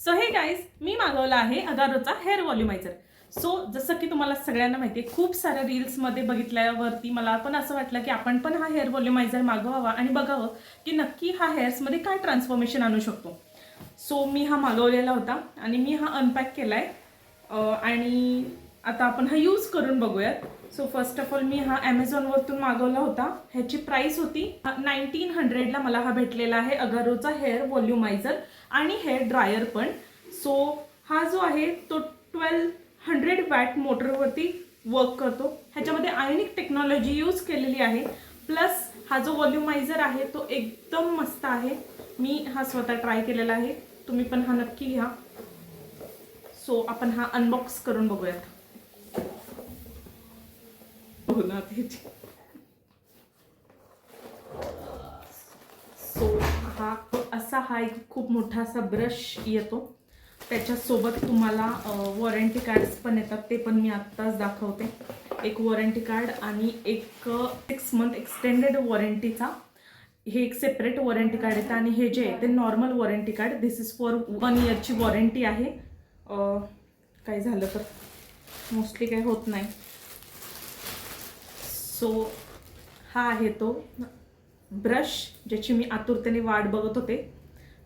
So हे guys, मी मागवला आहे अगारोचा हेअर व्हॉल्युमायझर. सो जसं की तुम्हाला सगळ्यांना माहिती आहे, खूप साऱ्या रील्समध्ये बघितल्यावरती मला पण असं वाटलं की आपण पण हा हेअर व्हॉल्युमायझर मागवावा आणि बघावं की नक्की हा हेअर्समध्ये काय ट्रान्सफॉर्मेशन आणू शकतो. सो मी हा मागवलेला होता आणि मी हा अनपॅक केला आहे आणि आता आपण हा यूज करून बघूयात. सो फर्स्ट ऑफ ऑल मी हा ॲमेझॉनवरतून मागवला होता. ह्याची प्राईस होती 1900ला मला हा भेटलेला आहे अगारोचा हेअर व्हॉल्युमायझर आणि हेअर ड्रायर पण. सो हा जो आहे तो 1200 वॅट मोटरवरती वर्क करतो. ह्याच्यामध्ये आयोनिक टेक्नॉलॉजी यूज केलेली आहे. प्लस हा जो व्हॉल्युमायझर आहे तो एकदम मस्त आहे. मी हा स्वतः ट्राय केलेला आहे, तुम्ही पण हा नक्की घ्या. सो आपण हा अनबॉक्स करून बघूयात. सो हा एक खूप मोठा असा ब्रश येतो. त्याच्यासोबत तुम्हाला वॉरंटी कार्ड्स पण येतात, ते पण मी आत्ताच दाखवते. एक वॉरंटी कार्ड आणि एक 6 मंथ एक्सटेंडेड वॉरंटीचा हे एक सेपरेट वॉरंटी कार्ड येतं. आणि हे जे आहे ते normal warranty card. This is for 1 इयरची वॉरंटी आहे. काय झालं तर मोस्टली काही होत नाही. सो हा आहे तो ब्रश ज्याची मी आतुरतेने वाट बघत होते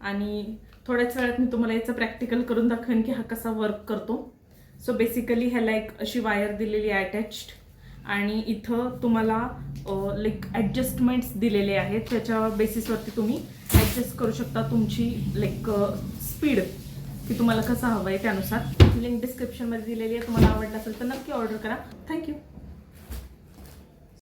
आणि थोड्याच वेळात मी तुम्हाला याचं प्रॅक्टिकल करून दाखवेन की हा कसा वर्क करतो. सो बेसिकली ह्याला एक अशी वायर दिलेली आहे अटॅच्ड आणि इथं तुम्हाला लाईक ॲडजस्टमेंट्स दिलेले आहेत. त्याच्या बेसिसवरती तुम्ही ॲडजस्ट करू शकता तुमची लाईक स्पीड की तुम्हाला कसं हवं आहे त्यानुसार. लिंक डिस्क्रिप्शनमध्ये दिलेली आहे. तुम्हाला आवडलं असेल तर नक्की ऑर्डर करा. थँक्यू.